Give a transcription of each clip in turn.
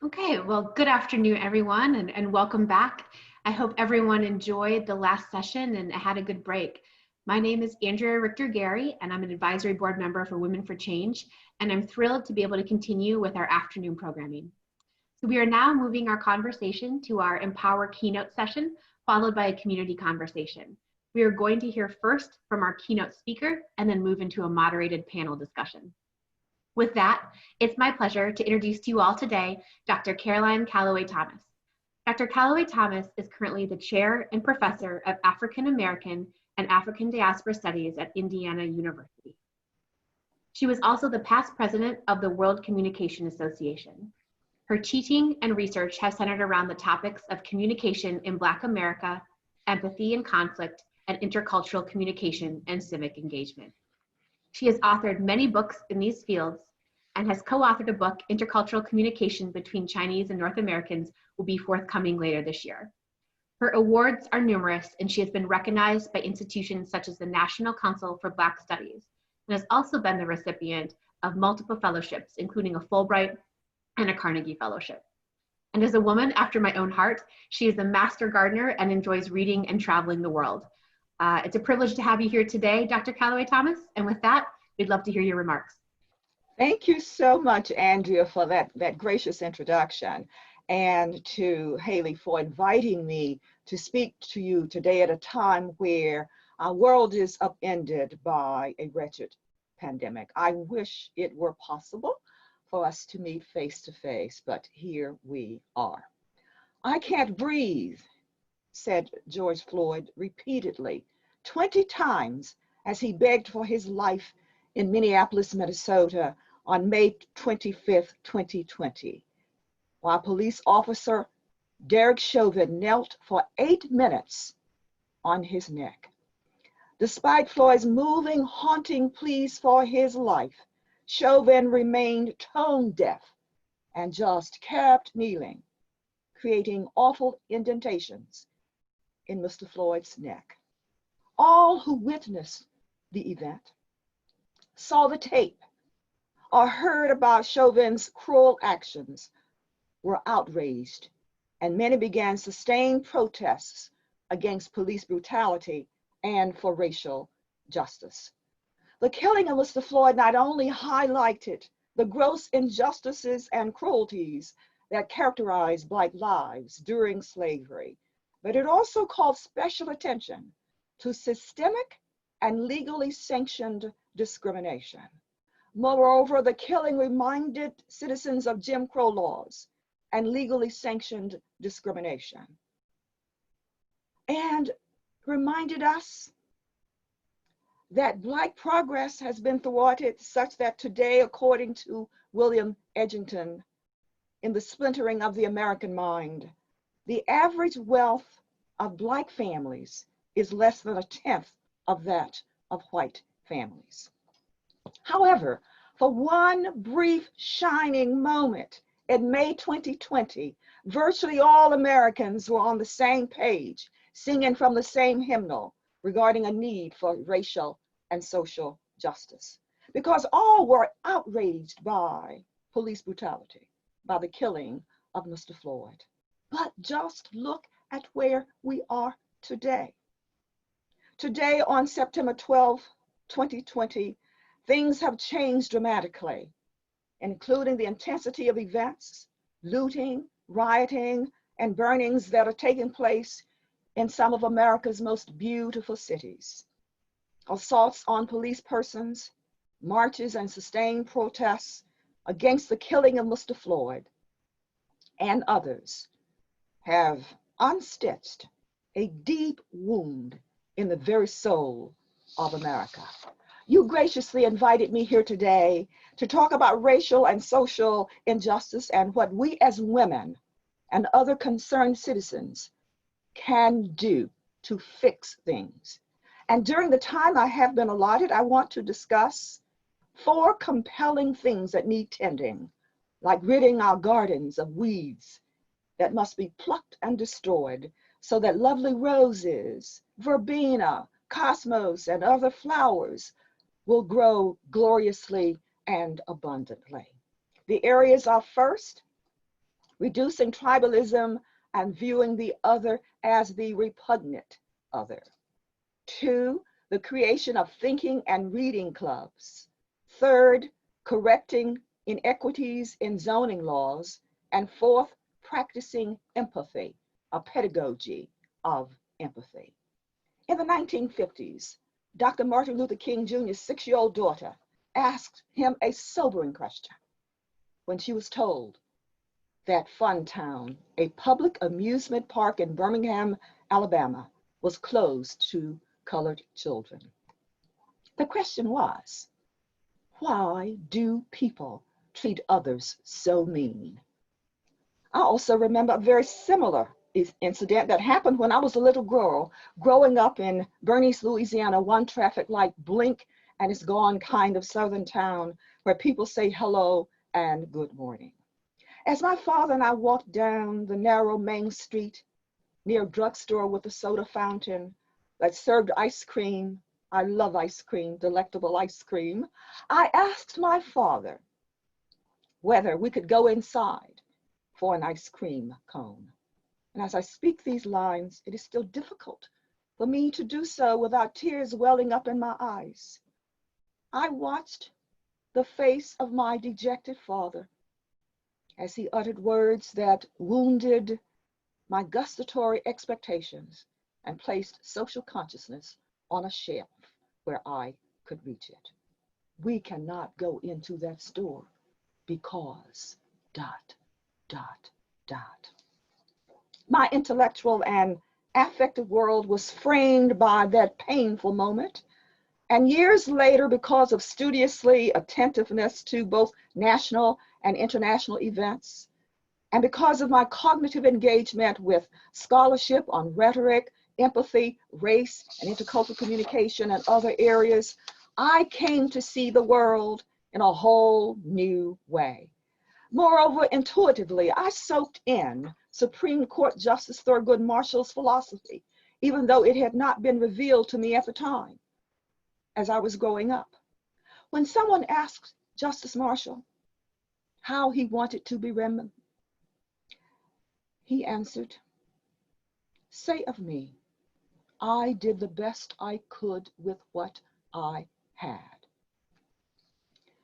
Okay, well, good afternoon, everyone, and welcome back. I hope everyone enjoyed the last session and had a good break. My name is Andrea Richter-Gary, and I'm an advisory board member for Women for Change, and I'm thrilled to be able to continue with our afternoon programming. So we are now moving our conversation to our Empower Keynote session, followed by a community conversation. We are going to hear first from our keynote speaker and then move into a moderated panel discussion. With that, it's my pleasure to introduce to you all today Dr. Caroline Calloway-Thomas. Dr. Calloway-Thomas is currently the chair and professor of African American and African Diaspora Studies at Indiana University. She was also the past president of the World Communication Association. Her teaching and research have centered around the topics of communication in Black America, empathy and conflict, and intercultural communication and civic engagement. She has authored many books in these fields and has co-authored a book, Intercultural Communication Between Chinese and North Americans, will be forthcoming later this year. Her awards are numerous, and she has been recognized by institutions such as the National Council for Black Studies, and has also been the recipient of multiple fellowships, including a Fulbright and a Carnegie Fellowship. And as a woman after my own heart, she is a master gardener and enjoys reading and traveling the world. It's a privilege to have you here today, Dr. Calloway-Thomas, and with that, we'd love to hear your remarks. Thank you so much, Andrea, for that gracious introduction, and to Haley for inviting me to speak to you today at a time where our world is upended by a wretched pandemic. I wish it were possible for us to meet face to face, but here we are. "I can't breathe," said George Floyd repeatedly, 20 times as he begged for his life in Minneapolis, Minnesota on May 25th, 2020, while police officer Derek Chauvin knelt for 8 minutes on his neck. Despite Floyd's moving, haunting pleas for his life, Chauvin remained tone deaf and just kept kneeling, creating awful indentations in Mr. Floyd's neck. All who witnessed the event, saw the tape, or heard about Chauvin's cruel actions were outraged, and many began sustained protests against police brutality and for racial justice. The killing of Mr. Floyd not only highlighted the gross injustices and cruelties that characterized Black lives during slavery, but it also called special attention to systemic and legally sanctioned discrimination. Moreover, the killing reminded citizens of Jim Crow laws and legally sanctioned discrimination, and reminded us that Black progress has been thwarted such that today, according to William Edgington, in The Splintering of the American Mind, the average wealth of Black families is less than 1/10 of that of white families. However, for one brief shining moment in May 2020, virtually all Americans were on the same page, singing from the same hymnal regarding a need for racial and social justice, because all were outraged by police brutality, by the killing of Mr. Floyd. But just look at where we are today. Today, on September 12, 2020, things have changed dramatically, including the intensity of events, looting, rioting, and burnings that are taking place in some of America's most beautiful cities. Assaults on police persons, marches and sustained protests against the killing of Mr. Floyd and others have unstitched a deep wound in the very soul of America. You graciously invited me here today to talk about racial and social injustice and what we as women and other concerned citizens can do to fix things. And during the time I have been allotted, I want to discuss 4 compelling things that need tending, like ridding our gardens of weeds that must be plucked and destroyed so that lovely roses, verbena, cosmos, and other flowers will grow gloriously and abundantly. The areas are: first, reducing tribalism and viewing the other as the repugnant other. 2, the creation of thinking and reading clubs. 3rd, correcting inequities in zoning laws. And 4th, practicing empathy, a pedagogy of empathy. In the 1950s, Dr. Martin Luther King Jr.'s 6-year-old daughter asked him a sobering question when she was told that Funtown, a public amusement park in Birmingham, Alabama, was closed to colored children. The question was, why do people treat others so mean? I also remember a very similar incident that happened when I was a little girl, growing up in Bernice, Louisiana, one traffic light blink and it's gone kind of southern town where people say hello and good morning. As my father and I walked down the narrow main street near a drugstore with a soda fountain that served ice cream, I love ice cream, delectable ice cream, I asked my father whether we could go inside for an ice cream cone. And as I speak these lines, it is still difficult for me to do so without tears welling up in my eyes. I watched the face of my dejected father as he uttered words that wounded my gustatory expectations and placed social consciousness on a shelf where I could reach it. We cannot go into that store because ... My intellectual and affective world was framed by that painful moment. And years later, because of studiously attentiveness to both national and international events, and because of my cognitive engagement with scholarship on rhetoric, empathy, race, and intercultural communication and other areas, I came to see the world in a whole new way. Moreover, intuitively, I soaked in Supreme Court Justice Thurgood Marshall's philosophy, even though it had not been revealed to me at the time as I was growing up. When someone asked Justice Marshall how he wanted to be remembered, he answered, "Say of me, I did the best I could with what I had."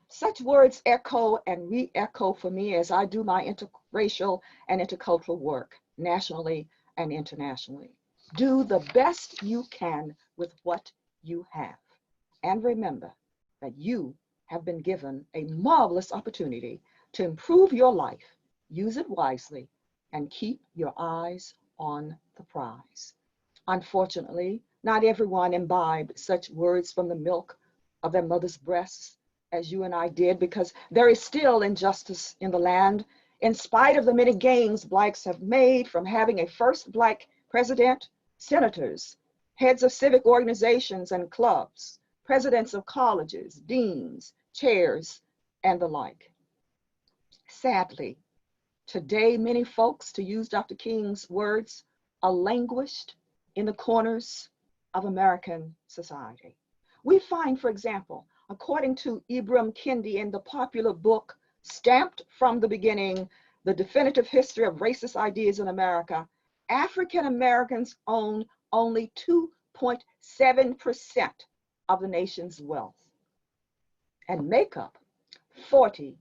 Such words echo and re-echo for me as I do my interracial and intercultural work, nationally and internationally. Do the best you can with what you have. And remember that you have been given a marvelous opportunity to improve your life. Use it wisely and keep your eyes on the prize. Unfortunately, not everyone imbibed such words from the milk of their mother's breasts as you and I did, because there is still injustice in the land, in spite of the many gains Blacks have made from having a first Black president, senators, heads of civic organizations and clubs, presidents of colleges, deans, chairs, and the like. Sadly, today many folks, to use Dr. King's words, are languished in the corners of American society. We find, for example, according to Ibram Kendi in the popular book, Stamped from the Beginning, The Definitive History of Racist Ideas in America, African Americans own only 2.7% of the nation's wealth and make up 40%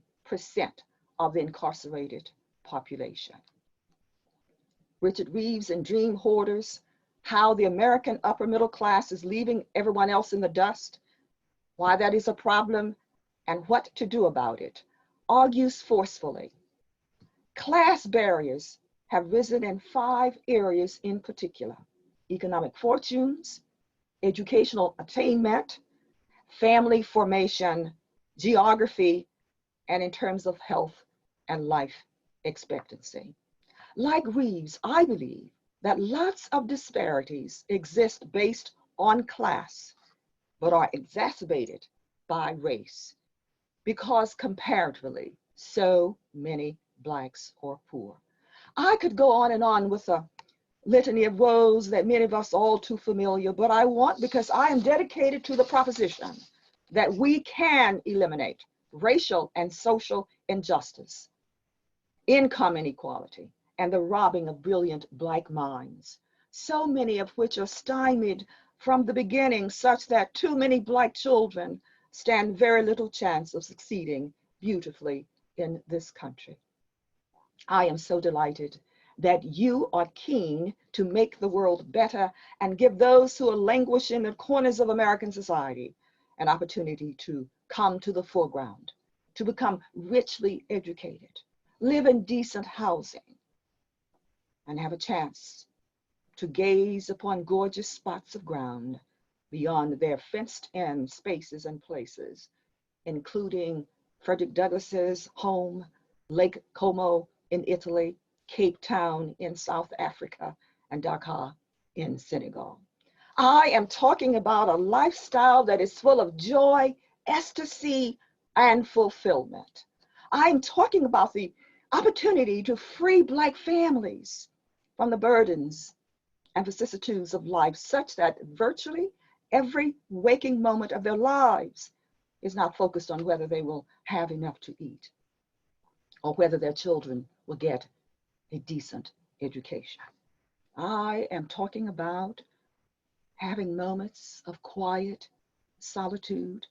of the incarcerated population. Richard Reeves in Dream Hoarders, How the American Upper Middle Class is Leaving Everyone Else in the Dust, Why That Is a Problem and What to Do About It, argues forcefully. Class barriers have risen in 5 areas in particular: economic fortunes, educational attainment, family formation, geography, and in terms of health and life expectancy. Like Reeves, I believe that lots of disparities exist based on class, but are exacerbated by race, because comparatively, so many Blacks are poor. I could go on and on with a litany of woes that many of us are all too familiar, but I want, because I am dedicated to the proposition that we can eliminate racial and social injustice. income inequality, and the robbing of brilliant Black minds, so many of which are stymied from the beginning, such that too many Black children stand very little chance of succeeding beautifully in this country. I am so delighted that you are keen to make the world better and give those who are languishing in the corners of American society an opportunity to come to the foreground, to become richly educated, live in decent housing, and have a chance to gaze upon gorgeous spots of ground beyond their fenced-in spaces and places, including Frederick Douglass's home, Lake Como in Italy, Cape Town in South Africa, and Dakar in Senegal. I am talking about a lifestyle that is full of joy, ecstasy, and fulfillment. I'm talking about the opportunity to free Black families from the burdens and vicissitudes of life, such that virtually every waking moment of their lives is not focused on whether they will have enough to eat or whether their children will get a decent education. I am talking about having moments of quiet solitude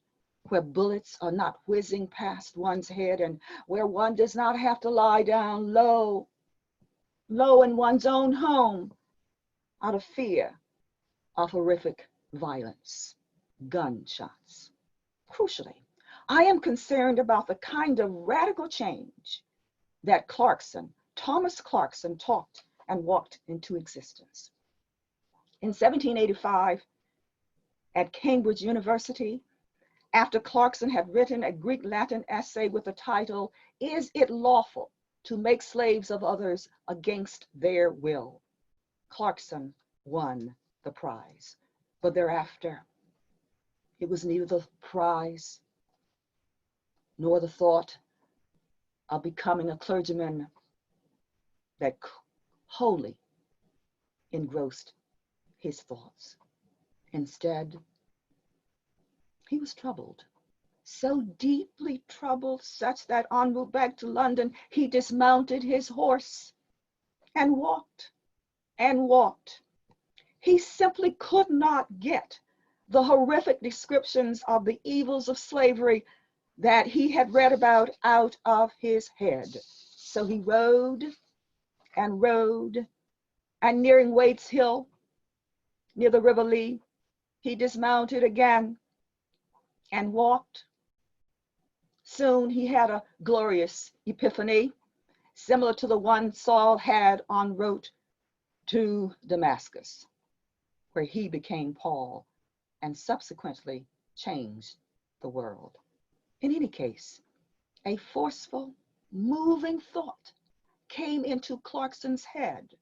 where bullets are not whizzing past one's head and where one does not have to lie down low in one's own home out of fear of horrific violence, gunshots. Crucially, I am concerned about the kind of radical change that Thomas Clarkson taught and walked into existence. In 1785, at Cambridge University, after Clarkson had written a Greek-Latin essay with the title, "Is It Lawful to Make Slaves of Others Against Their Will?" Clarkson won the prize. But thereafter, it was neither the prize nor the thought of becoming a clergyman that wholly engrossed his thoughts. Instead, he was troubled, so deeply troubled, such that en route back to London, he dismounted his horse and walked and walked. He simply could not get the horrific descriptions of the evils of slavery that he had read about out of his head. So he rode and rode, and nearing Waits Hill, near the River Lee, he dismounted again and walked. Soon he had a glorious epiphany, similar to the one Saul had en route to Damascus, where he became Paul and subsequently changed the world. In any case, a forceful, moving thought came into Clarkson's head,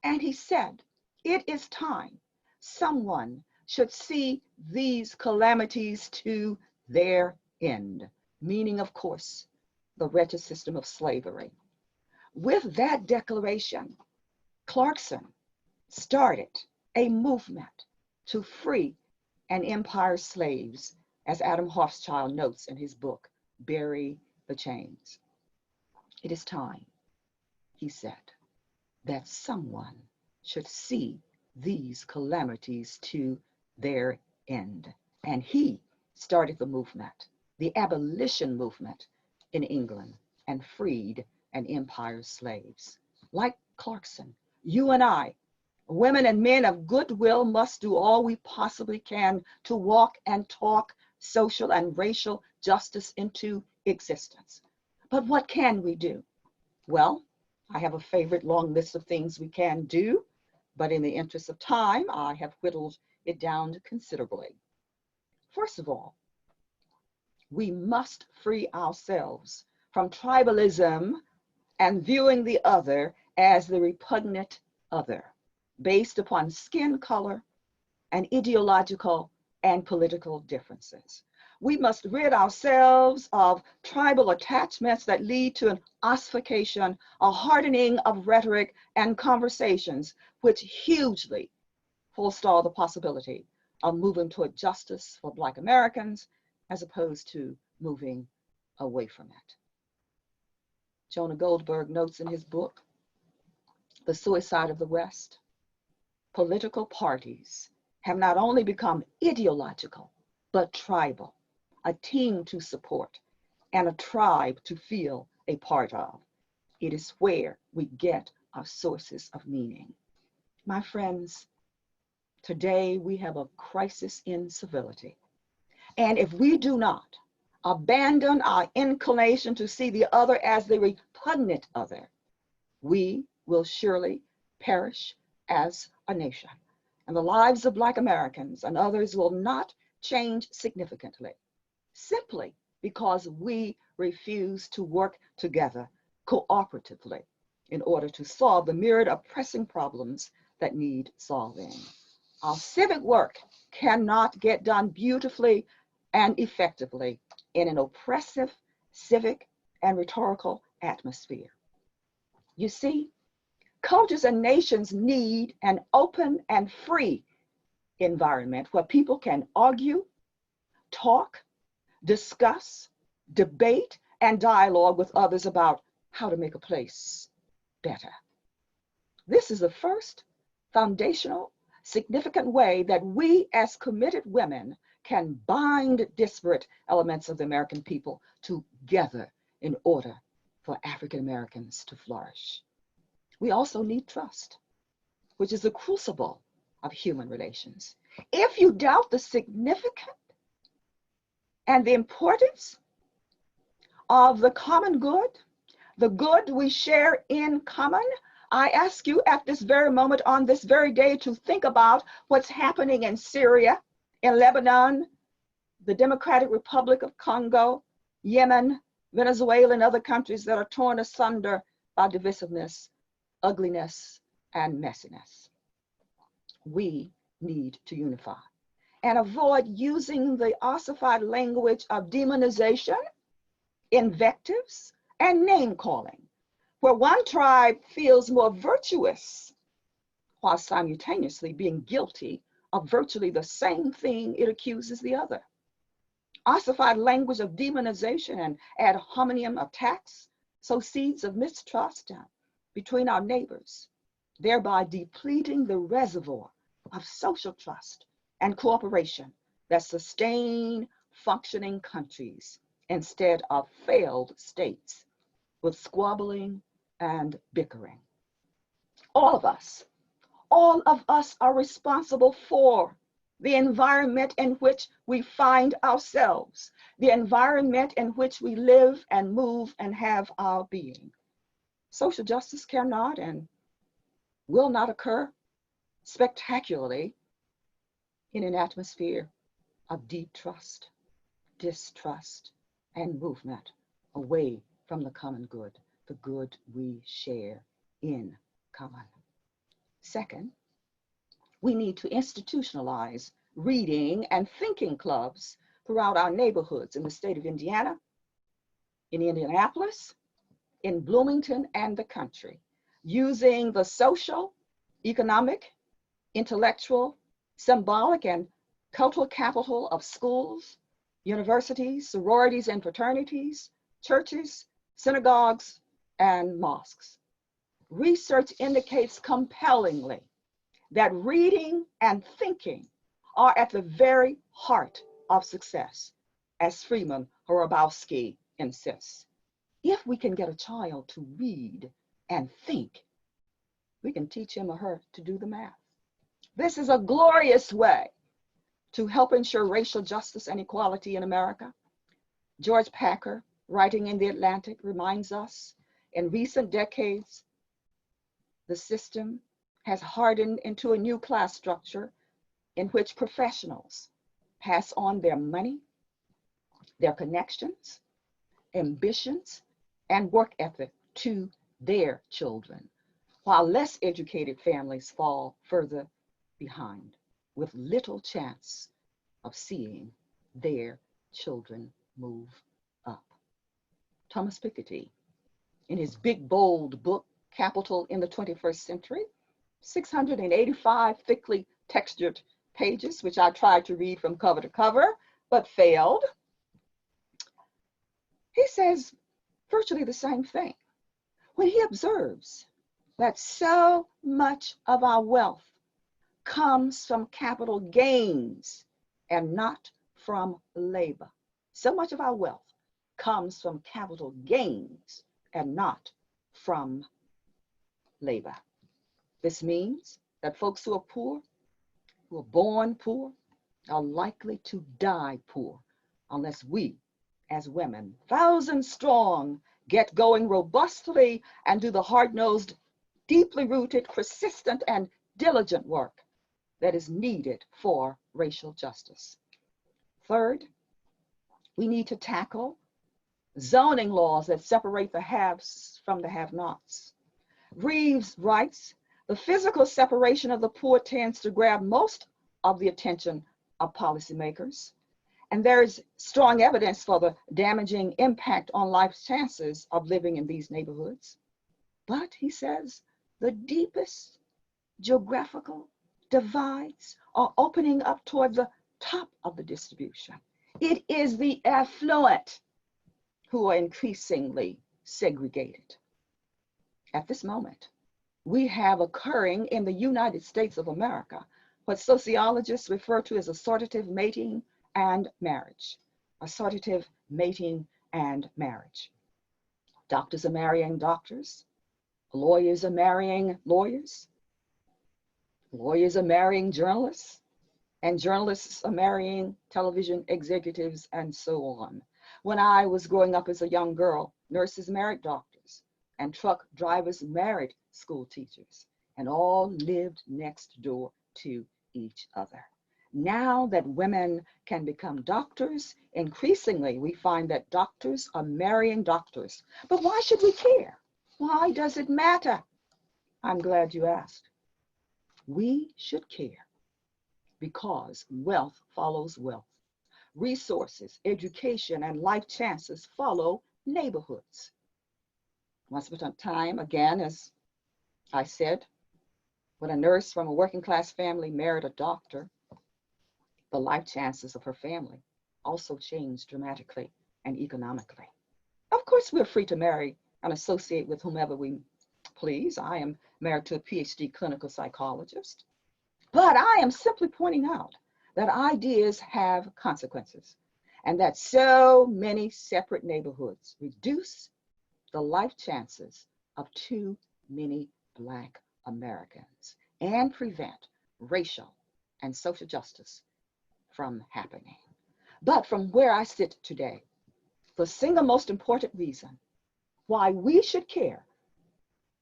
and he said, "It is time someone should see these calamities to their end," meaning, of course, the wretched system of slavery. With that declaration, Clarkson started a movement to free an empire's slaves, as Adam Hochschild notes in his book, Bury the Chains. "It is time," he said, "that someone should see these calamities to their end." And he started the movement, the abolition movement in England, and freed an empire's slaves. Like Clarkson, you and I, women and men of goodwill, must do all we possibly can to walk and talk social and racial justice into existence. But what can we do? Well, I have a favorite long list of things we can do, but in the interest of time, I have whittled it down considerably. First of all, we must free ourselves from tribalism and viewing the other as the repugnant other, based upon skin color and ideological and political differences. We must rid ourselves of tribal attachments that lead to an ossification, a hardening of rhetoric and conversations, which hugely forestall the possibility of moving toward justice for Black Americans as opposed to moving away from it. Jonah Goldberg notes in his book, The Suicide of the West, political parties have not only become ideological, but tribal, a team to support and a tribe to feel a part of. It is where we get our sources of meaning. My friends, today we have a crisis in civility. And if we do not abandon our inclination to see the other as the repugnant other, we will surely perish as a nation. And the lives of Black Americans and others will not change significantly, simply because we refuse to work together cooperatively in order to solve the myriad of pressing problems that need solving. Our civic work cannot get done beautifully and effectively in an oppressive civic and rhetorical atmosphere. You see, cultures and nations need an open and free environment where people can argue, talk, discuss, debate, and dialogue with others about how to make a place better. This is the first foundational, significant way that we as committed women can bind disparate elements of the American people together in order for African Americans to flourish. We also need trust, which is the crucible of human relations. If you doubt the significance and the importance of the common good, the good we share in common, I ask you at this very moment, on this very day, to think about what's happening in Syria, in Lebanon, the Democratic Republic of Congo, Yemen, Venezuela, and other countries that are torn asunder by divisiveness, ugliness, and messiness. We need to unify and avoid using the ossified language of demonization, invectives, and name calling, where one tribe feels more virtuous while simultaneously being guilty of virtually the same thing it accuses the other. Ossified language of demonization and ad hominem attacks sow seeds of mistrust between our neighbors, thereby depleting the reservoir of social trust and cooperation that sustain functioning countries instead of failed states with squabbling and bickering. All of us are responsible for the environment in which we find ourselves, the environment in which we live and move and have our being. Social justice cannot and will not occur spectacularly in an atmosphere of deep trust, distrust, and movement away from the common good, the good we share in common. Second, we need to institutionalize reading and thinking clubs throughout our neighborhoods in the state of Indiana, in Indianapolis, in Bloomington, and the country, using the social, economic, intellectual, symbolic, and cultural capital of schools, universities, sororities and fraternities, churches, synagogues, and mosques. Research indicates compellingly that reading and thinking are at the very heart of success, as Freeman Horobowski insists. If we can get a child to read and think, we can teach him or her to do the math. This is a glorious way to help ensure racial justice and equality in America. George Packer, writing in The Atlantic, reminds us in recent decades, the system has hardened into a new class structure in which professionals pass on their money, their connections, ambitions, and work ethic to their children, while less educated families fall further behind with little chance of seeing their children move up. Thomas Piketty, in his big, bold book, Capital in the 21st Century, 685 thickly textured pages, which I tried to read from cover to cover, but failed. He says virtually the same thing. when he observes that so much of our wealth comes from capital gains and not from labor. So much of our wealth comes from capital gains and not from labor. This means that folks who are poor, who are born poor, are likely to die poor unless we, as women, thousands strong, get going robustly and do the hard-nosed, deeply rooted, persistent, and diligent work that is needed for racial justice. Third, we need to tackle zoning laws that separate the haves from the have-nots. Reeves writes, the physical separation of the poor tends to grab most of the attention of policymakers, and there is strong evidence for the damaging impact on life's chances of living in these neighborhoods. But, he says, the deepest geographical divides are opening up toward the top of the distribution. It is the affluent who are increasingly segregated. At this moment, we have occurring in the United States of America what sociologists refer to as assortative mating and marriage. Assortative mating and marriage. Doctors are marrying doctors. Lawyers are marrying lawyers. Lawyers are marrying journalists. And journalists are marrying television executives and so on. When I was growing up as a young girl, nurses married doctors and truck drivers married school teachers and all lived next door to each other. Now that women can become doctors, increasingly we find that doctors are marrying doctors. But why should we care? Why does it matter? I'm glad you asked. We should care because wealth follows wealth. Resources, education, and life chances follow neighborhoods. Once upon a time, again, as I said, when a nurse from a working class family married a doctor, the life chances of her family also changed dramatically and economically. Of course, we're free to marry and associate with whomever we please. I am married to a PhD clinical psychologist, but I am simply pointing out that ideas have consequences and that so many separate neighborhoods reduce the life chances of too many Black Americans and prevent racial and social justice from happening. But from where I sit today, the single most important reason why we should care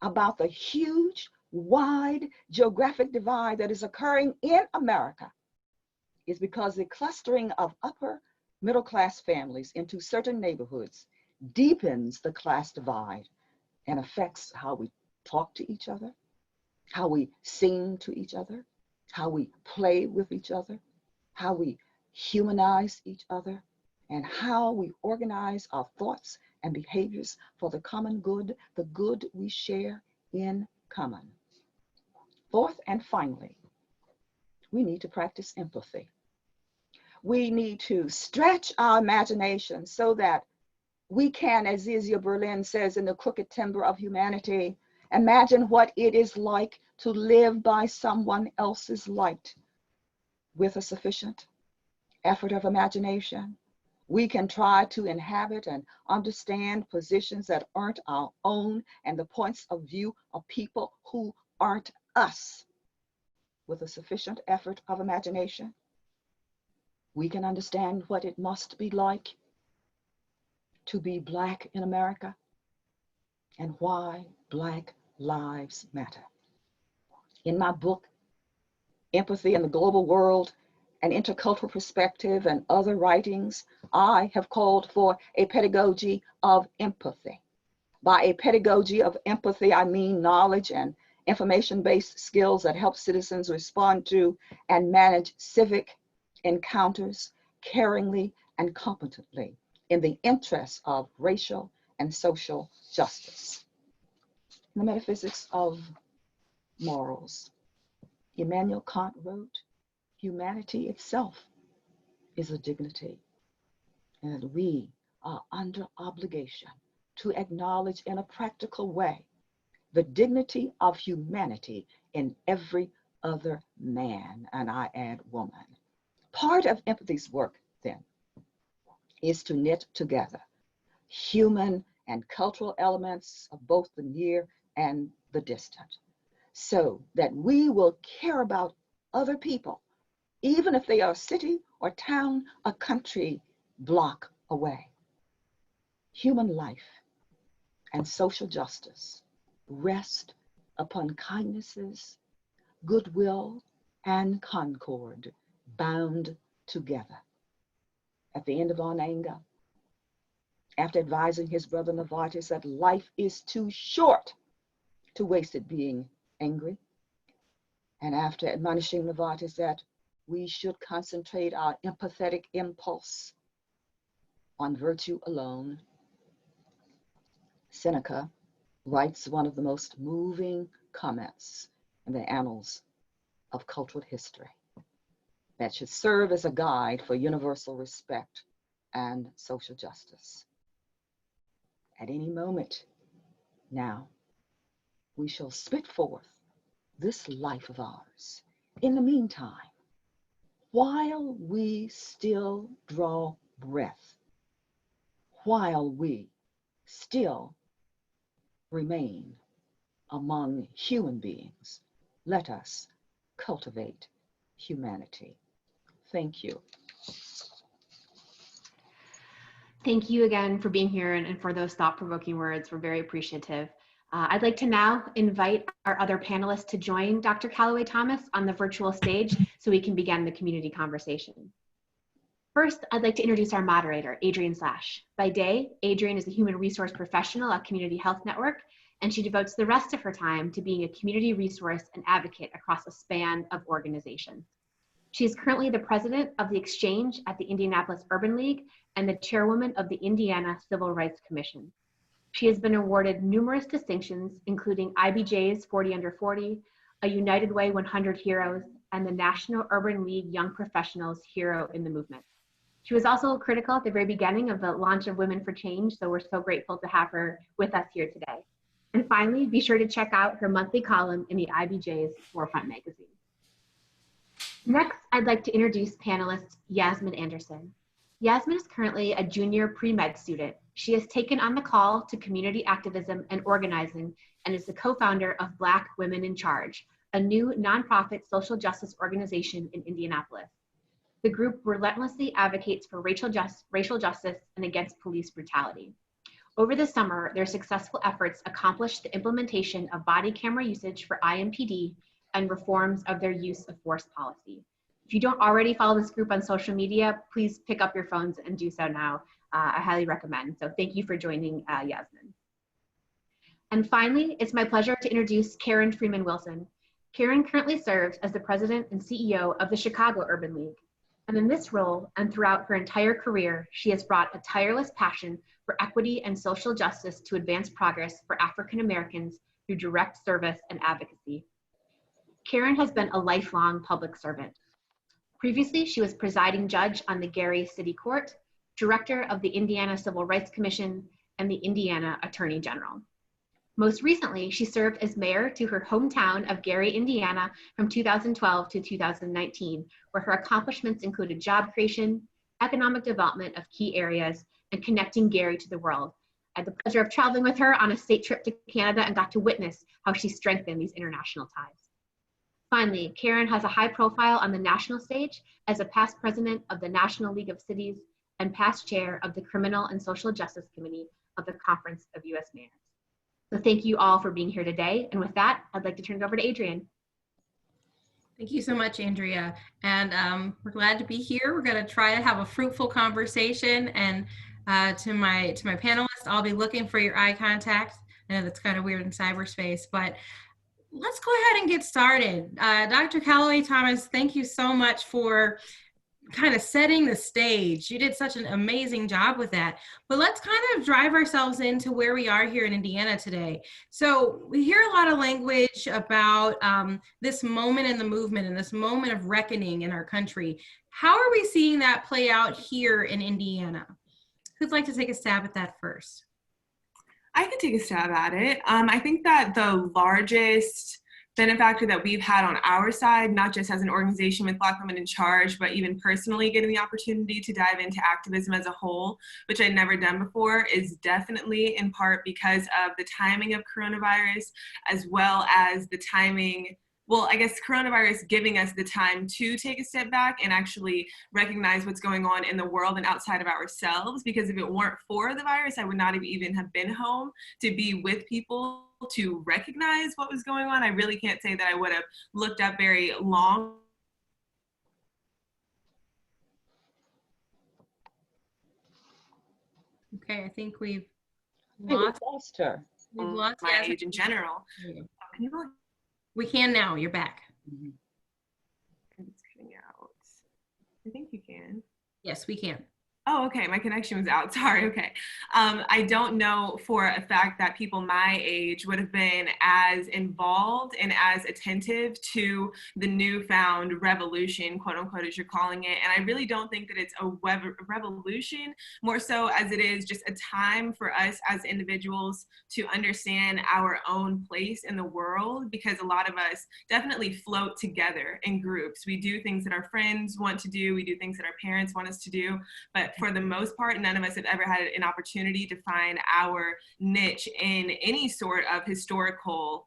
about the huge, wide geographic divide that is occurring in America is because the clustering of upper middle class families into certain neighborhoods deepens the class divide and affects how we talk to each other, how we sing to each other, how we play with each other, how we humanize each other, and how we organize our thoughts and behaviors for the common good, the good we share in common. Fourth and finally, we need to practice empathy. We need to stretch our imagination so that we can, as Zyzia Berlin says in The Crooked Timber of Humanity, imagine what it is like to live by someone else's light. With a sufficient effort of imagination, we can try to inhabit and understand positions that aren't our own and the points of view of people who aren't us. With a sufficient effort of imagination, we can understand what it must be like to be Black in America and why Black lives matter. In my book, Empathy in the Global World, an Intercultural Perspective, and other writings, I have called for a pedagogy of empathy. By a pedagogy of empathy, I mean knowledge and information-based skills that help citizens respond to and manage civic encounters caringly and competently in the interests of racial and social justice. The metaphysics of morals. Immanuel Kant wrote, humanity itself is a dignity, and we are under obligation to acknowledge in a practical way the dignity of humanity in every other man, and I add woman. Part of empathy's work, then, is to knit together human and cultural elements of both the near and the distant, so that we will care about other people, even if they are a city or town, a country block away. Human life and social justice rest upon kindnesses, goodwill, and concord bound together. At the end of Onanga, after advising his brother Novartis that life is too short to waste it being angry, and after admonishing Novartis that we should concentrate our empathetic impulse on virtue alone, Seneca writes one of the most moving comments in the annals of cultural history that should serve as a guide for universal respect and social justice. At any moment now, we shall spit forth this life of ours. In the meantime, while we still draw breath, while we still remain among human beings, let us cultivate humanity. Thank you. Thank you again for being here and for those thought-provoking words. We're very appreciative. I'd like to now invite our other panelists to join Dr. Calloway Thomas on the virtual stage so we can begin the community conversation. First, I'd like to introduce our moderator, Adrienne Slash. By day, Adrienne is a human resource professional at Community Health Network, and she devotes the rest of her time to being a community resource and advocate across a span of organizations. She is currently the president of the Exchange at the Indianapolis Urban League and the chairwoman of the Indiana Civil Rights Commission. She has been awarded numerous distinctions, including IBJ's 40 Under 40, a United Way 100 Heroes, and the National Urban League Young Professionals Hero in the Movement. She was also critical at the very beginning of the launch of Women for Change, so we're so grateful to have her with us here today. And finally, be sure to check out her monthly column in the IBJ's Forefront magazine. Next, I'd like to introduce panelist Yasmin Anderson. Yasmin is currently a junior pre-med student. She has taken on the call to community activism and organizing and is the co-founder of Black Women in Charge, a new nonprofit social justice organization in Indianapolis. The group relentlessly advocates for racial justice and against police brutality. Over the summer, their successful efforts accomplished the implementation of body camera usage for IMPD and reforms of their use of force policy. If you don't already follow this group on social media, please pick up your phones and do so now. I highly recommend. So thank you for joining Yasmin. And finally, it's my pleasure to introduce Karen Freeman Wilson. Karen currently serves as the president and CEO of the Chicago Urban League. And in this role and throughout her entire career, she has brought a tireless passion for equity and social justice to advance progress for African Americans through direct service and advocacy. Karen has been a lifelong public servant. Previously, she was presiding judge on the Gary City Court, director of the Indiana Civil Rights Commission, and the Indiana Attorney General. Most recently, she served as mayor to her hometown of Gary, Indiana from 2012 to 2019, where her accomplishments included job creation, economic development of key areas, and connecting Gary to the world. I had the pleasure of traveling with her on a state trip to Canada and got to witness how she strengthened these international ties. Finally, Karen has a high profile on the national stage as a past president of the National League of Cities and past chair of the Criminal and Social Justice Committee of the Conference of U.S. Mayors. So thank you all for being here today. And with that, I'd like to turn it over to Adrienne. Thank you so much, Andrea. And we're glad to be here. We're going to try to have a fruitful conversation. And to my panelists, I'll be looking for your eye contact. I know that's kind of weird in cyberspace, but let's go ahead and get started. Dr. Calloway Thomas, thank you so much for kind of setting the stage. You did such an amazing job with that. But let's kind of drive ourselves into where we are here in Indiana today. So we hear a lot of language about this moment in the movement and this moment of reckoning in our country. How are we seeing that play out here in Indiana? Who'd like to take a stab at that first? I could take a stab at it. I think that the largest benefactor that we've had on our side, not just as an organization with Black Women in Charge, but even personally getting the opportunity to dive into activism as a whole, which I'd never done before, is definitely in part because of the timing of coronavirus, as well as the timing, well, I guess coronavirus giving us the time to take a step back and actually recognize what's going on in the world and outside of ourselves. Because if it weren't for the virus, I would not have even have been home to be with people to recognize what was going on. I really can't say that I would have looked up very long. Okay, I think we've We lost, her. My Yasmin. age in general. Can you believe We can now. You're back. it's cutting out? I think you can. Yes, we can. Oh, okay. My connection was out. Sorry. Okay. I don't know for a fact that people my age would have been as involved and as attentive to the newfound revolution, quote unquote, as you're calling it. And I really don't think that it's a revolution, more so as it is just a time for us as individuals to understand our own place in the world, because a lot of us definitely float together in groups. We do things that our friends want to do. We do things that our parents want us to do. But for the most part, none of us have ever had an opportunity to find our niche in any sort of historical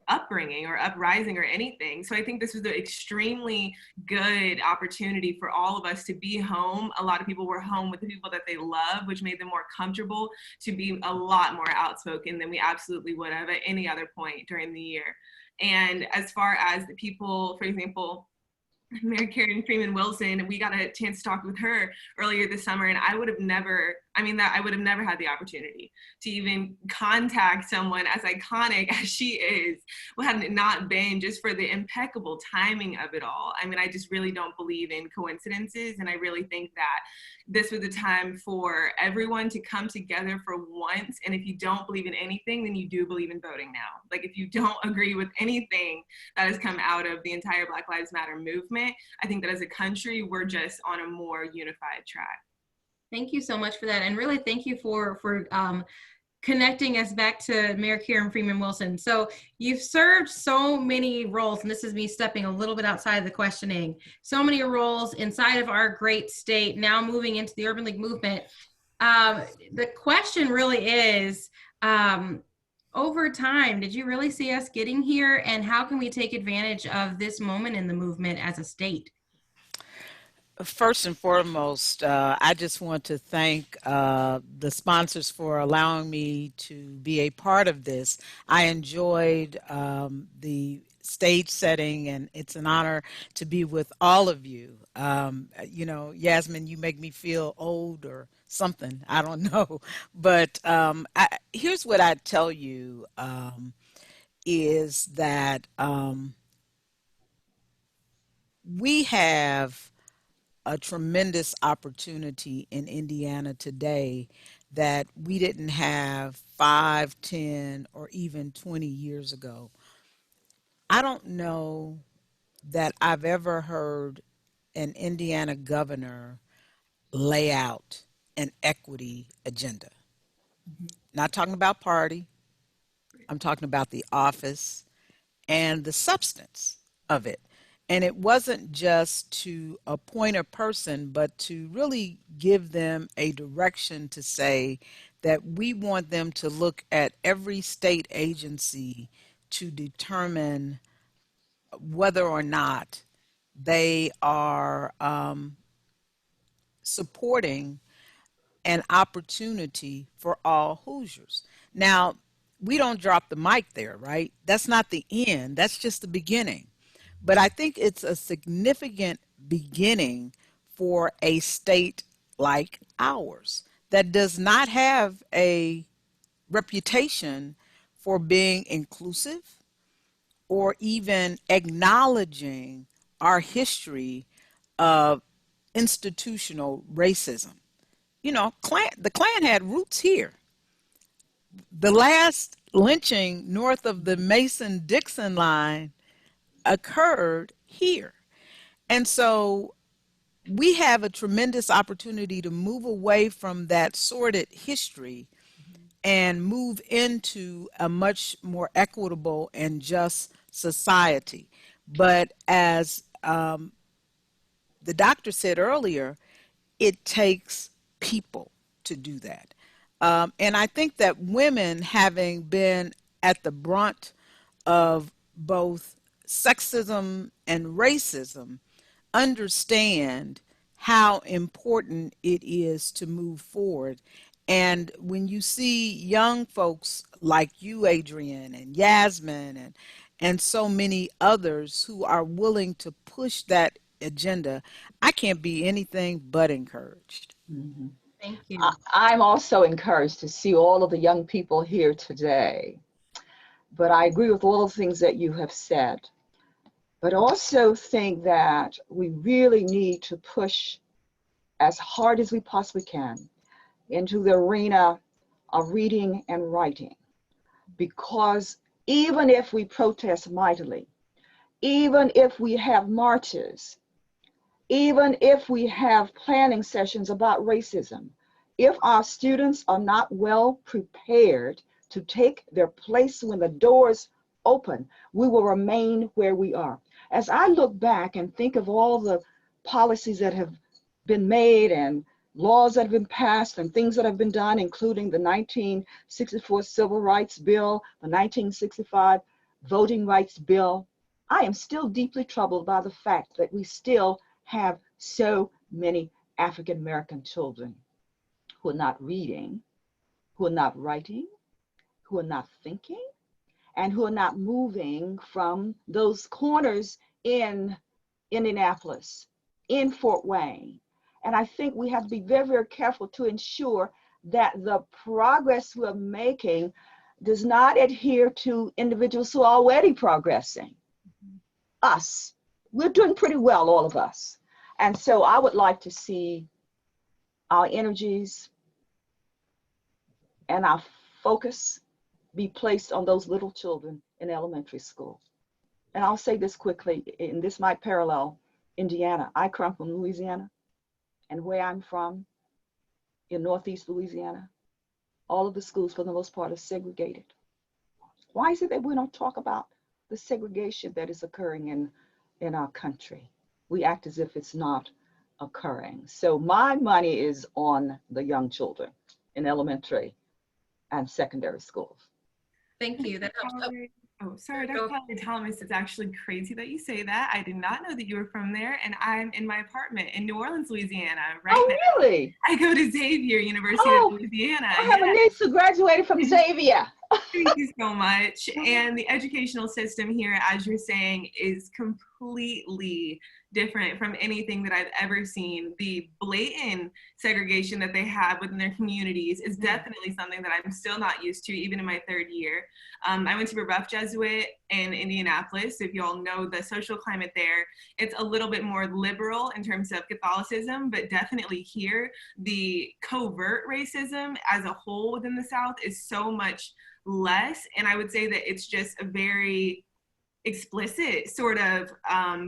upbringing or uprising or anything. So I think this was an extremely good opportunity for all of us to be home. A lot of people were home with the people that they love, which made them more comfortable to be a lot more outspoken than we absolutely would have at any other point during the year. And as far as the people, for example, Mary Karen Freeman Wilson, we got a chance to talk with her earlier this summer, and I would have never had the opportunity to even contact someone as iconic as she is, had it not been just for the impeccable timing of it all. I mean, I just really don't believe in coincidences, and I really think that this was a time for everyone to come together for once. And if you don't believe in anything, then you do believe in voting now. Like, if you don't agree with anything that has come out of the entire Black Lives Matter movement, I think that as a country, we're just on a more unified track. Thank you so much for that. And really thank you for connecting us back to Mayor Karen Freeman Wilson. So you've served so many roles, and this is me stepping a little bit outside of the questioning, so many roles inside of our great state, now moving into the Urban League movement. The question really is, over time, did you really see us getting here, and how can we take advantage of this moment in the movement as a state? First and foremost, I just want to thank the sponsors for allowing me to be a part of this. I enjoyed the stage setting, and it's an honor to be with all of you. You know, Yasmin, you make me feel old or something. I don't know. But here's what I tell you is that we have a tremendous opportunity in Indiana today that we didn't have 5, 10, or even 20 years ago. I don't know that I've ever heard an Indiana governor lay out an equity agenda. Not talking about party, I'm talking about the office and the substance of it. And it wasn't just to appoint a person, but to really give them a direction to say that we want them to look at every state agency to determine whether or not they are supporting an opportunity for all Hoosiers. Now, we don't drop the mic there, right? That's not the end. That's just the beginning. But I think it's a significant beginning for a state like ours that does not have a reputation for being inclusive or even acknowledging our history of institutional racism. You know, the Klan had roots here. The last lynching north of the Mason-Dixon line occurred here. And so we have a tremendous opportunity to move away from that sordid history and move into a much more equitable and just society. But as the doctor said earlier, it takes people to do that. And I think that women, having been at the brunt of both sexism and racism, understand how important it is to move forward. And when you see young folks like you, Adrienne, and Yasmin, and so many others who are willing to push that agenda, I can't be anything but encouraged. Mhm. Thank you. I'm also encouraged to see all of the young people here today. But I agree with all the things that you have said. But also think that we really need to push as hard as we possibly can into the arena of reading and writing. Because even if we protest mightily, even if we have marches, even if we have planning sessions about racism, if our students are not well prepared to take their place when the doors open, we will remain where we are. As I look back and think of all the policies that have been made and laws that have been passed and things that have been done, including the 1964 Civil Rights Bill, the 1965 Voting Rights Bill, I am still deeply troubled by the fact that we still have so many African American children who are not reading, who are not writing, who are not thinking, and who are not moving from those corners in Indianapolis, in Fort Wayne. And I think we have to be very, very careful to ensure that the progress we're making does not adhere to individuals who are already progressing. Us, we're doing pretty well, all of us. And so I would like to see our energies and our focus be placed on those little children in elementary school. And I'll say this quickly, and this might parallel Indiana. I come from Louisiana, and where I'm from, in Northeast Louisiana, all of the schools for the most part are segregated. Why is it that we don't talk about the segregation that is occurring in our country? We act as if it's not occurring. So my money is on the young children in elementary and secondary schools. Thank you. That helps. Oh, sorry, Dr. Thomas, it's actually crazy that you say that. I did not know that you were from there, and I'm in my apartment in New Orleans, Louisiana, right now. Oh, really? I go to Xavier University of Louisiana. I have a niece who graduated from Xavier. Thank you so much. And the educational system here, as you're saying, is completely different from anything that I've ever seen. The blatant segregation that they have within their communities is definitely something that I'm still not used to, even in my third year. I went to Brebeuf Jesuit in Indianapolis. If you all know the social climate there, it's a little bit more liberal in terms of Catholicism, but definitely here, the covert racism as a whole within the South is so much less. And I would say that it's just a very explicit sort of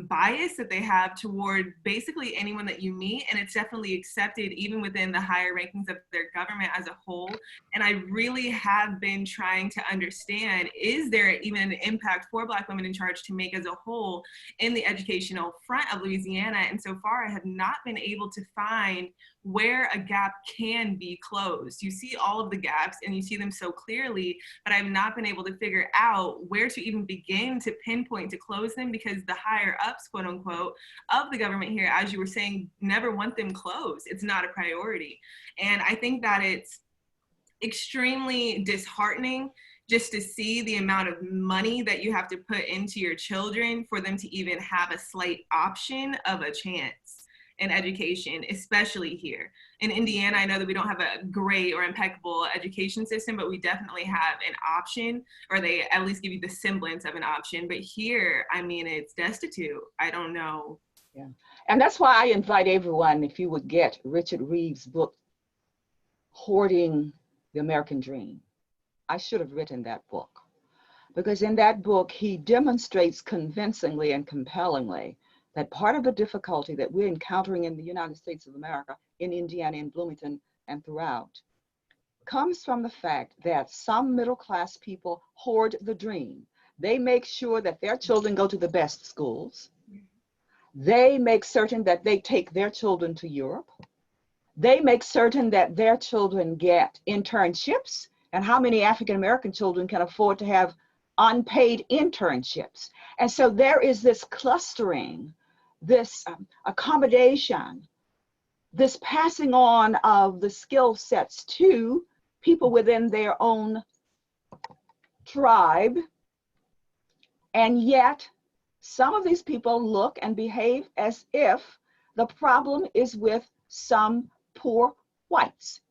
bias that they have toward basically anyone that you meet, and it's definitely accepted even within the higher rankings of their government as a whole. And I really have been trying to understand, is there even an impact for Black women in charge to make as a whole in the educational front of Louisiana? And so far I have not been able to find where a gap can be closed. You see all of the gaps and you see them so clearly, but I've not been able to figure out where to even begin to pinpoint to close them, because the higher ups, quote unquote, of the government here, as you were saying, never want them closed. It's not a priority. And I think that it's extremely disheartening just to see the amount of money that you have to put into your children for them to even have a slight option of a chance in education, especially here. In Indiana, I know that we don't have a great or impeccable education system, but we definitely have an option, or they at least give you the semblance of an option. But here, I mean, it's destitute. I don't know. Yeah. And that's why I invite everyone, if you would get Richard Reeves' book, Hoarding the American Dream. I should have written that book, because in that book, he demonstrates convincingly and compellingly that part of the difficulty that we're encountering in the United States of America, in Indiana, in Bloomington, and throughout, comes from the fact that some middle-class people hoard the dream. They make sure that their children go to the best schools. They make certain that they take their children to Europe. They make certain that their children get internships. And how many African American children can afford to have unpaid internships? And so there is this clustering, this accommodation, this passing on of the skill sets to people within their own tribe. And yet, some of these people look and behave as if the problem is with some poor whites.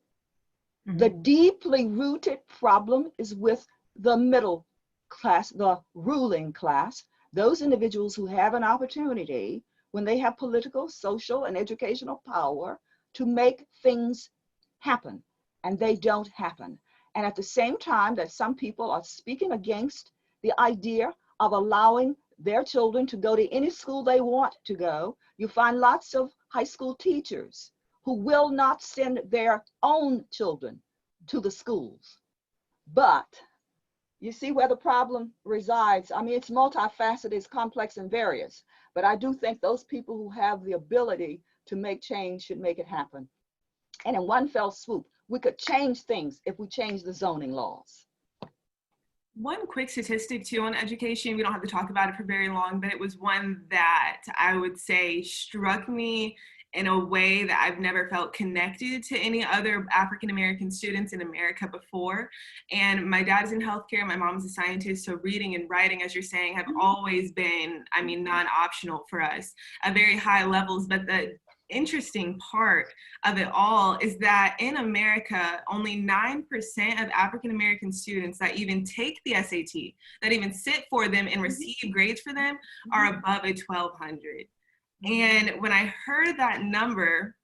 Mm-hmm. The deeply rooted problem is with the middle class, the ruling class, those individuals who have an opportunity when they have political, social, and educational power to make things happen, and they don't happen. And at the same time that some people are speaking against the idea of allowing their children to go to any school they want to go, you find lots of high school teachers who will not send their own children to the schools. But you see where the problem resides. I mean, it's multifaceted, it's complex and various, but I do think those people who have the ability to make change should make it happen. And in one fell swoop, we could change things if we change the zoning laws. One quick statistic too on education, we don't have to talk about it for very long, but it was one that I would say struck me in a way that I've never felt connected to any other African-American students in America before. And my dad's in healthcare, my mom's a scientist, so reading and writing, as you're saying, have always been, I mean, non-optional for us at very high levels. But the interesting part of it all is that in America, only 9% of African-American students that even take the SAT, that even sit for them and receive grades for them, are above a 1200. And when I heard that number,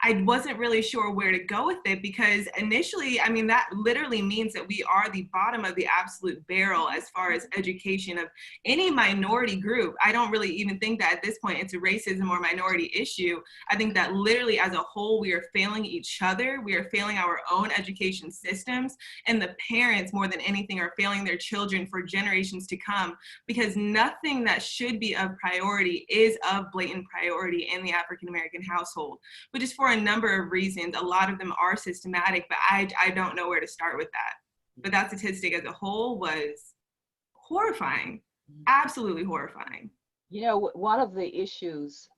I wasn't really sure where to go with it, because initially, I mean, that literally means that we are the bottom of the absolute barrel as far as education of any minority group. I don't really even think that at this point it's a racism or minority issue. I think that literally as a whole, we are failing each other. We are failing our own education systems, and the parents more than anything are failing their children for generations to come, because nothing that should be of priority is of blatant priority in the African-American household, which is for a number of reasons. A lot of them are systematic, but I don't know where to start with that. But that statistic as a whole was horrifying, absolutely horrifying. You know, one of the issues,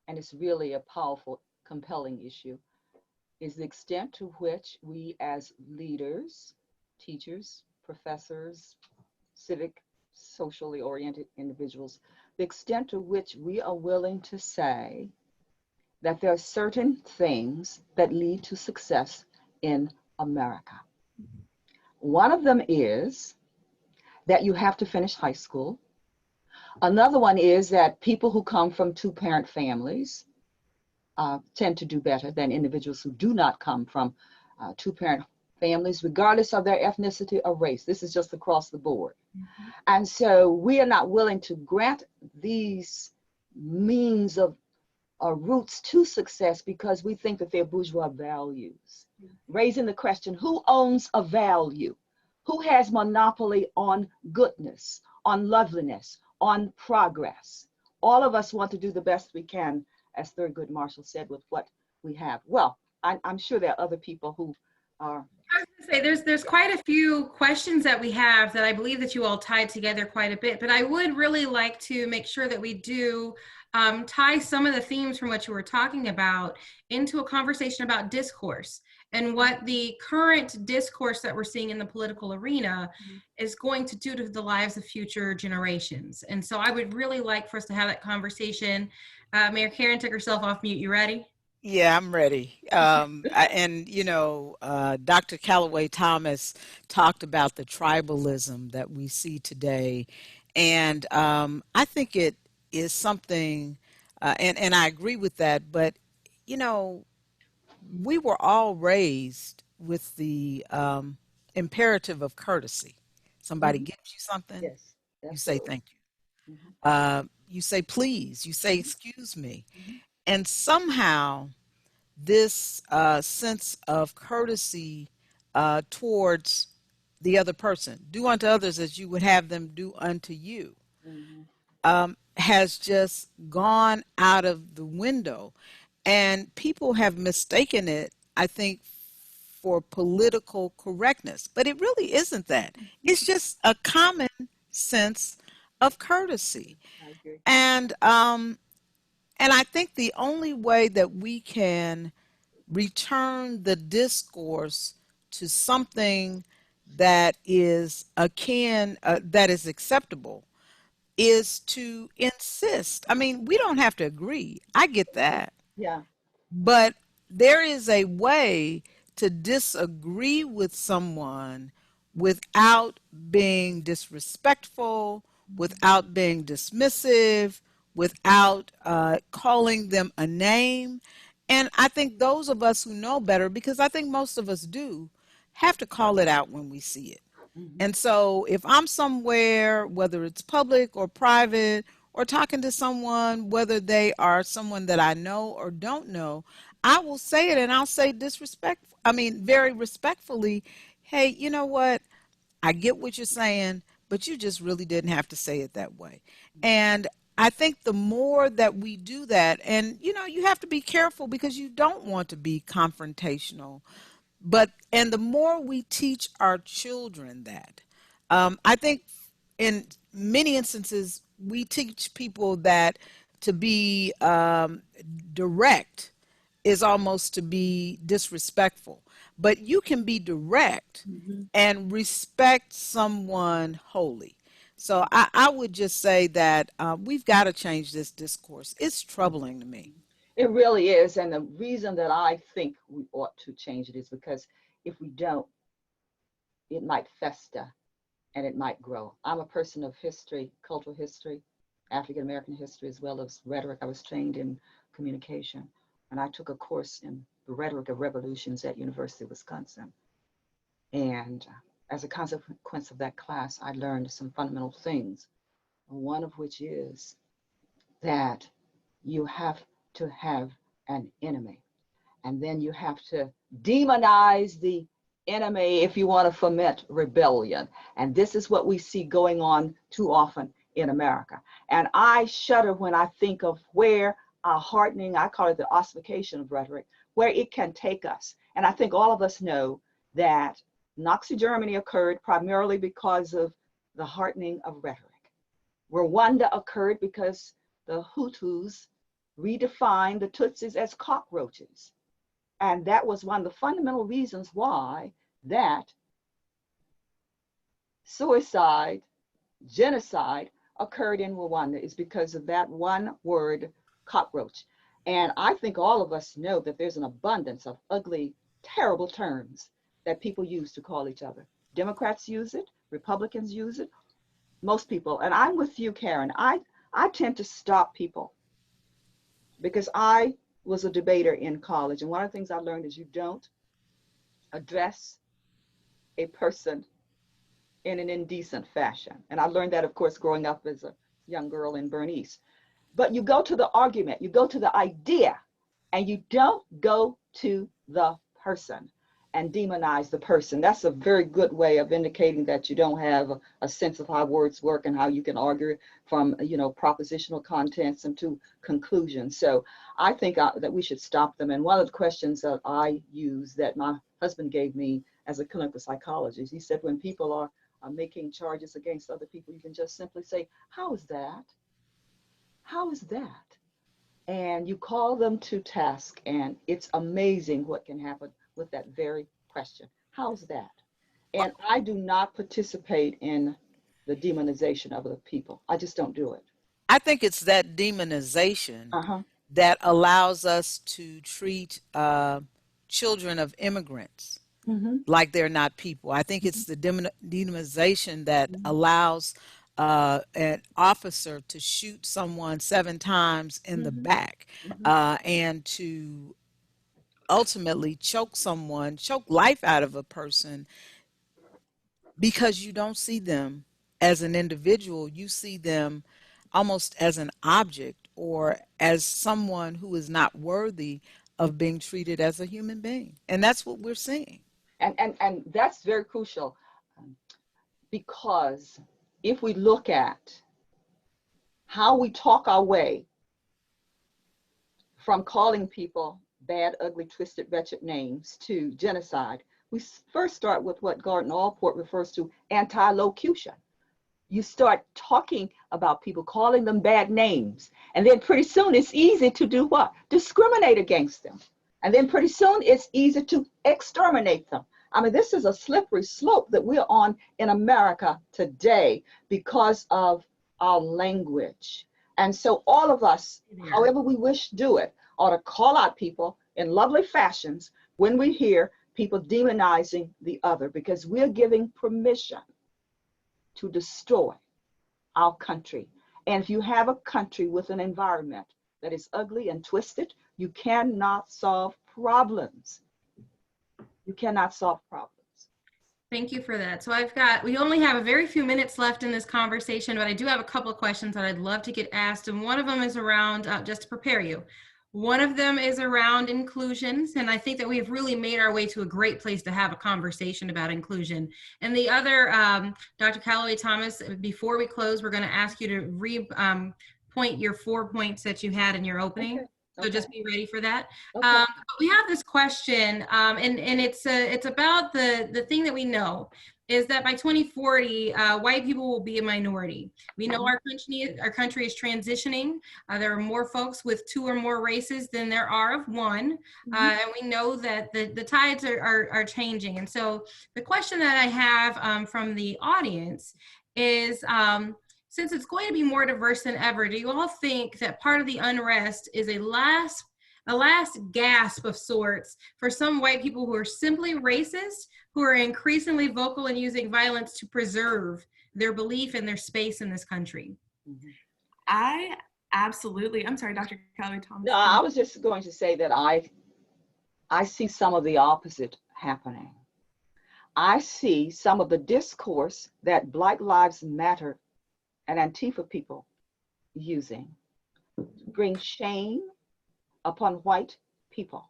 and it's really a powerful, compelling issue, is the extent to which we as leaders, teachers, professors, civic, socially oriented individuals, the extent to which we are willing to say that there are certain things that lead to success in America. One of them is that you have to finish high school. Another one is that people who come from two-parent families tend to do better than individuals who do not come from two-parent families, regardless of their ethnicity or race. This is just across the board. Mm-hmm. And so we are not willing to grant these means of roots to success because we think that they're bourgeois values. Raising the question, who owns a value? Who has monopoly on goodness, on loveliness, on progress? All of us want to do the best we can, as Thurgood Marshall said, with what we have. Well, I'm sure there are other people who are. I was going to say, there's quite a few questions that we have that I believe that you all tied together quite a bit, but I would really like to make sure that we do tie some of the themes from what you were talking about into a conversation about discourse and what the current discourse that we're seeing in the political arena is going to do to the lives of future generations. And so I would really like for us to have that conversation. Mayor Karen took herself off mute. You ready? Yeah, I'm ready. And, you know, Dr. Calloway Thomas talked about the tribalism that we see today. And I think it is something, and I agree with that, but, you know, we were all raised with the imperative of courtesy. Somebody gives you something, yes, you say thank you. You say please, you say excuse me. And somehow this sense of courtesy towards the other person. Do unto others as you would have them do unto you. Has just gone out of the window. And people have mistaken it, I think, for political correctness. But it really isn't that. It's just a common sense of courtesy. I agree. And I think the only way that we can return the discourse to something that is akin, that is acceptable, is to insist. I mean, we don't have to agree. I get that. Yeah. But there is a way to disagree with someone without being disrespectful, without being dismissive, without calling them a name. And I think those of us who know better, because I think most of us do, have to call it out when we see it. And so if I'm somewhere, whether it's public or private, or talking to someone, whether they are someone that I know or don't know, I will say it, and I'll say very respectfully, hey, you know what? I get what you're saying, but you just really didn't have to say it that way. And I think the more that we do that, and you have to be careful because you don't want to be confrontational, and the more we teach our children that, I think in many instances we teach people that to be direct is almost to be disrespectful. But you can be direct and respect someone wholly. So I would just say that we've got to change this discourse. It's troubling to me. It really is. And the reason that I think we ought to change it is because if we don't, it might fester and it might grow. I'm a person of history, cultural history, African American history, as well as rhetoric. I was trained in communication, and I took a course in the rhetoric of revolutions at University of Wisconsin. And as a consequence of that class, I learned some fundamental things, one of which is that you have to have an enemy. And then you have to demonize the enemy if you want to foment rebellion. And this is what we see going on too often in America. And I shudder when I think of where a hardening, I call it the ossification of rhetoric, where it can take us. And I think all of us know that Nazi Germany occurred primarily because of the hardening of rhetoric. Rwanda occurred because the Hutus redefined the Tutsis as cockroaches. And that was one of the fundamental reasons why that suicide, genocide occurred in Rwanda, is because of that one word, cockroach. And I think all of us know that there's an abundance of ugly, terrible terms that people use to call each other. Democrats use it, Republicans use it, most people. And I'm with you, Karen. I tend to stop people because I was a debater in college. And one of the things I learned is you don't address a person in an indecent fashion. And I learned that, of course, growing up as a young girl in Bernice. But you go to the argument, you go to the idea, and you don't go to the person and demonize the person. That's a very good way of indicating that you don't have a sense of how words work and how you can argue from, propositional contents and to conclusions. So I think that we should stop them. And one of the questions that I use that my husband gave me as a clinical psychologist, he said, when people are making charges against other people, you can just simply say, how is that? How is that? And you call them to task, and it's amazing what can happen with that very question. How's that? And I do not participate in the demonization of other people. I just don't do it. I think it's that demonization that allows us to treat children of immigrants like they're not people. I think it's the demonization that allows an officer to shoot someone 7 times in the back and to ultimately choke life out of a person, because you don't see them as an individual. You see them almost as an object or as someone who is not worthy of being treated as a human being. And that's what we're seeing. And that's very crucial, because if we look at how we talk our way from calling people bad, ugly, twisted, wretched names to genocide, we first start with what Gordon Allport refers to anti-locution. You start talking about people, calling them bad names, and then pretty soon it's easy to do what? Discriminate against them. And then pretty soon it's easy to exterminate them. I mean, this is a slippery slope that we're on in America today because of our language. And so all of us, however we wish to do it, ought to call out people in lovely fashions when we hear people demonizing the other, because we're giving permission to destroy our country. And if you have a country with an environment that is ugly and twisted, you cannot solve problems. You cannot solve problems. Thank you for that. So we only have a very few minutes left in this conversation, but I do have a couple of questions that I'd love to get asked. And one of them is around, just to prepare you, one of them is around inclusions. And I think that we have really made our way to a great place to have a conversation about inclusion. And the other, Dr. Calloway Thomas, before we close, we're going to ask you to point your 4 points that you had in your opening. Okay. So just be ready for that. Okay. We have this question, and it's about the thing that we know is that by 2040, white people will be a minority. We know our country is transitioning. There are more folks with 2 or more races than there are of one, and we know that the tides are changing. And so the question that I have from the audience is, since it's going to be more diverse than ever, do you all think that part of the unrest is a last gasp of sorts for some white people who are simply racist, who are increasingly vocal and using violence to preserve their belief and their space in this country? I absolutely, I'm sorry, Dr. Calloway Thomas. No, I was just going to say that I see some of the opposite happening. I see some of the discourse that Black Lives Matter and Antifa people using to bring shame upon white people.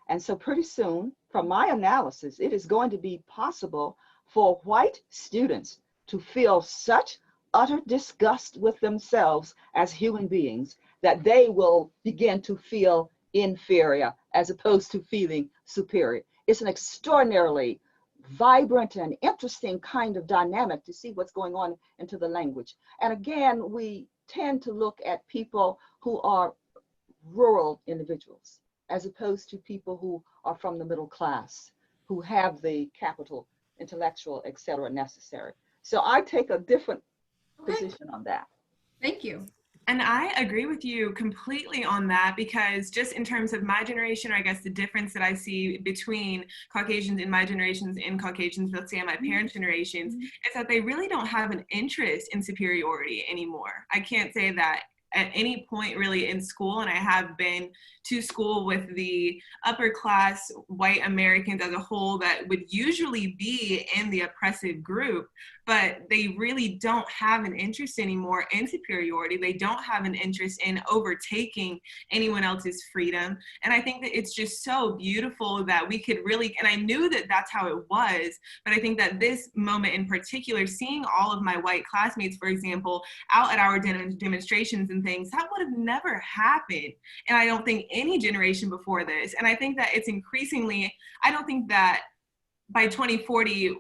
And so pretty soon, from my analysis, it is going to be possible for white students to feel such utter disgust with themselves as human beings that they will begin to feel inferior as opposed to feeling superior. It's an extraordinarily vibrant and interesting kind of dynamic to see what's going on into the language. And again, we tend to look at people who are rural individuals as opposed to people who are from the middle class, who have the capital, intellectual, etc. necessary. So I take a different position on that. Thank you. And I agree with you completely on that, because just in terms of my generation, or I guess the difference that I see between Caucasians in my generations and Caucasians, let's say in my parents' generations, is that they really don't have an interest in superiority anymore. I can't say that at any point really in school, and I have been to school with the upper class white Americans as a whole that would usually be in the oppressive group, but they really don't have an interest anymore in superiority. They don't have an interest in overtaking anyone else's freedom. And I think that it's just so beautiful that we could really, and I knew that that's how it was, but I think that this moment in particular, seeing all of my white classmates, for example, out at our demonstrations and things, that would have never happened. And I don't think any generation before this. And I think that it's increasingly, I don't think that by 2040,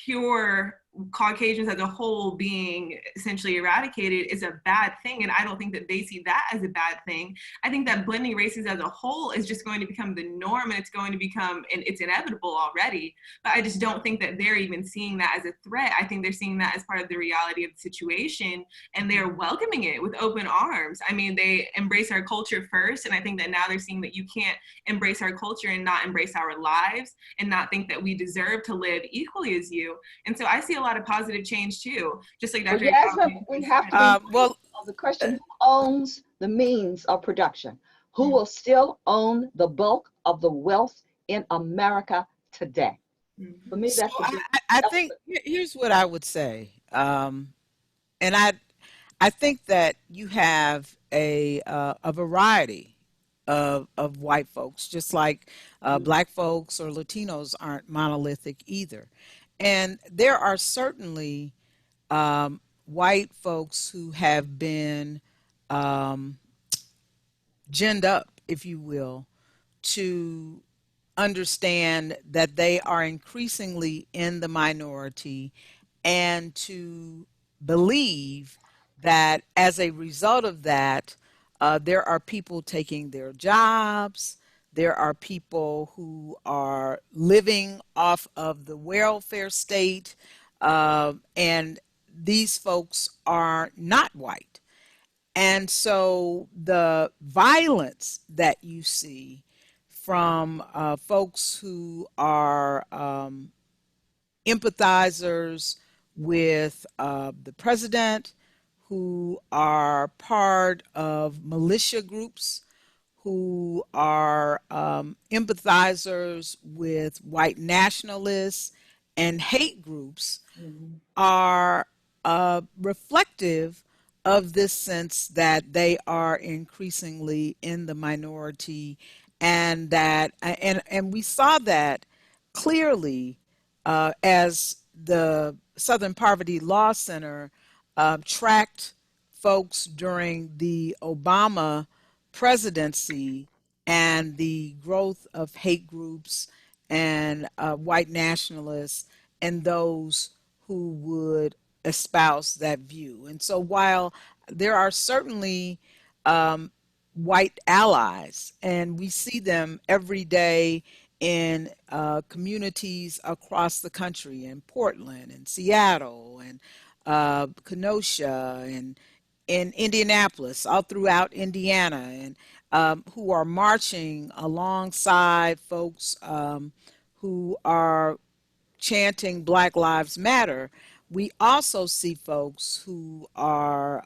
pure Caucasians as a whole being essentially eradicated is a bad thing. And I don't think that they see that as a bad thing. I think that blending races as a whole is just going to become the norm, and it's going to become, and it's inevitable already. But I just don't think that they're even seeing that as a threat. I think they're seeing that as part of the reality of the situation, and they're welcoming it with open arms. I mean, they embrace our culture first. And I think that now they're seeing that you can't embrace our culture and not embrace our lives and not think that we deserve to live equally as you. And so I see a lot of positive change too, just like Dr. Jasmine, we have to be the question: who owns the means of production? Who will still own the bulk of the wealth in America today? For me, that's I think here's what I would say, and I think that you have a variety of white folks, just like black folks or Latinos aren't monolithic either. And there are certainly white folks who have been um, ginned up, if you will, to understand that they are increasingly in the minority and to believe that as a result of that, there are people taking their jobs. There are people who are living off of the welfare state, and these folks are not white. And so the violence that you see from folks who are empathizers with the president, who are part of militia groups, who are empathizers with white nationalists and hate groups, are reflective of this sense that they are increasingly in the minority, and that and we saw that clearly as the Southern Poverty Law Center tracked folks during the Obama presidency and the growth of hate groups and white nationalists and those who would espouse that view. And so while there are certainly white allies, and we see them every day in communities across the country, in Portland and Seattle and Kenosha and in Indianapolis, all throughout Indiana, and who are marching alongside folks who are chanting Black Lives Matter. We also see folks who are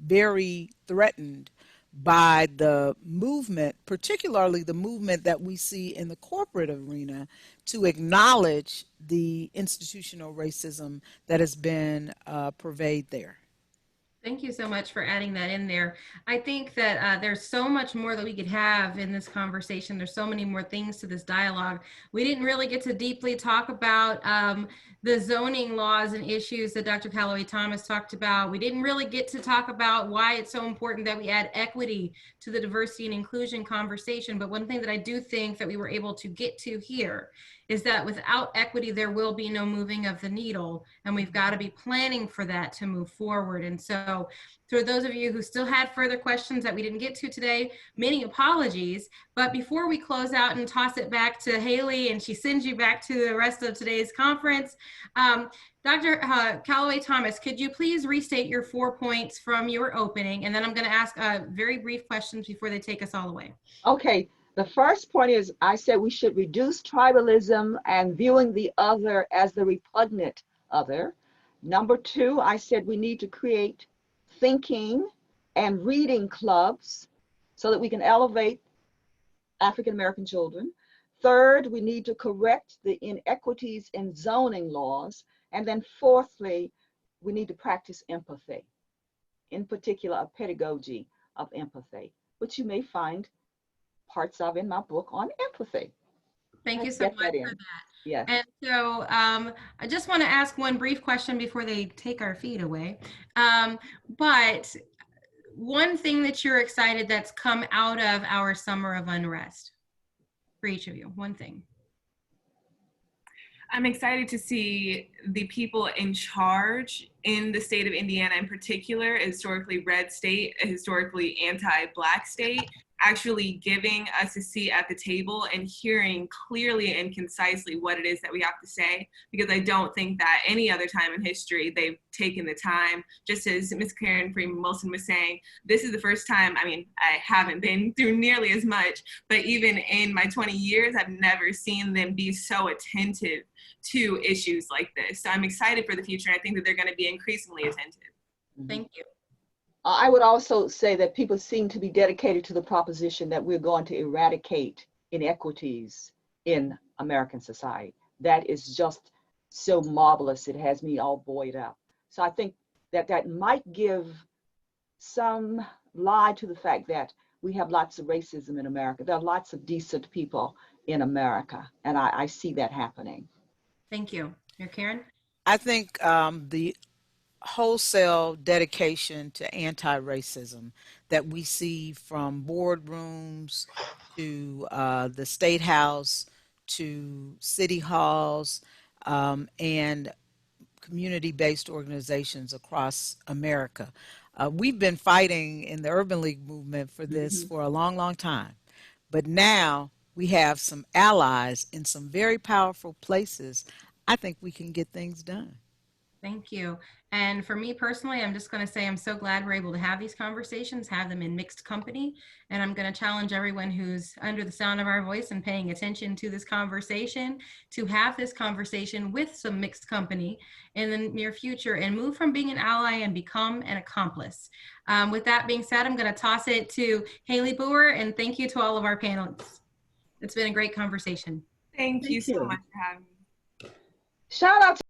very threatened by the movement, particularly the movement that we see in the corporate arena, to acknowledge the institutional racism that has been pervade there. Thank you so much for adding that in there. I think that there's so much more that we could have in this conversation. There's so many more things to this dialogue. We didn't really get to deeply talk about the zoning laws and issues that Dr. Calloway Thomas talked about. We didn't really get to talk about why it's so important that we add equity to the diversity and inclusion conversation. But one thing that I do think that we were able to get to here is that without equity, there will be no moving of the needle, and we've got to be planning for that to move forward. And so for those of you who still had further questions that we didn't get to today, many apologies. But before we close out and toss it back to Haley and she sends you back to the rest of today's conference, Dr. Calloway Thomas, could you please restate your 4 points from your opening? And then I'm going to ask very brief questions before they take us all away. Okay. The first point is I said we should reduce tribalism and viewing the other as the repugnant other. Number 2, I said we need to create thinking and reading clubs so that we can elevate African American children. Third, we need to correct the inequities in zoning laws. And then fourthly, we need to practice empathy, in particular a pedagogy of empathy, which you may find parts of in my book on empathy. Thank you so much for that. Yeah. And so I just want to ask one brief question before they take our feet away. But one thing that you're excited that's come out of our summer of unrest for each of you, one thing. I'm excited to see the people in charge in the state of Indiana in particular, a historically red state, a historically anti-Black state, actually giving us a seat at the table and hearing clearly and concisely what it is that we have to say, because I don't think that any other time in history they've taken the time. Just as Ms. Karen Freeman Wilson was saying, this is the first time, I mean, I haven't been through nearly as much, but even in my 20 years, I've never seen them be so attentive to issues like this. So I'm excited for the future, and I think that they're going to be increasingly attentive. Thank you. I would also say that people seem to be dedicated to the proposition that we're going to eradicate inequities in American society. That is just so marvelous. It has me all buoyed up. So I think that that might give some lie to the fact that we have lots of racism in America. There are lots of decent people in America, and I see that happening. Thank you. You're Karen? I think the wholesale dedication to anti-racism that we see from boardrooms to the state house to city halls and community-based organizations across America. We've been fighting in the Urban League movement for this for a long, long time. But now we have some allies in some very powerful places. I think we can get things done. Thank you. And for me personally, I'm just going to say I'm so glad we're able to have these conversations, have them in mixed company. And I'm going to challenge everyone who's under the sound of our voice and paying attention to this conversation to have this conversation with some mixed company in the near future and move from being an ally and become an accomplice. With that being said, I'm going to toss it to Haley Boer, and thank you to all of our panelists. It's been a great conversation. Thank you so you. much for having me. Shout out to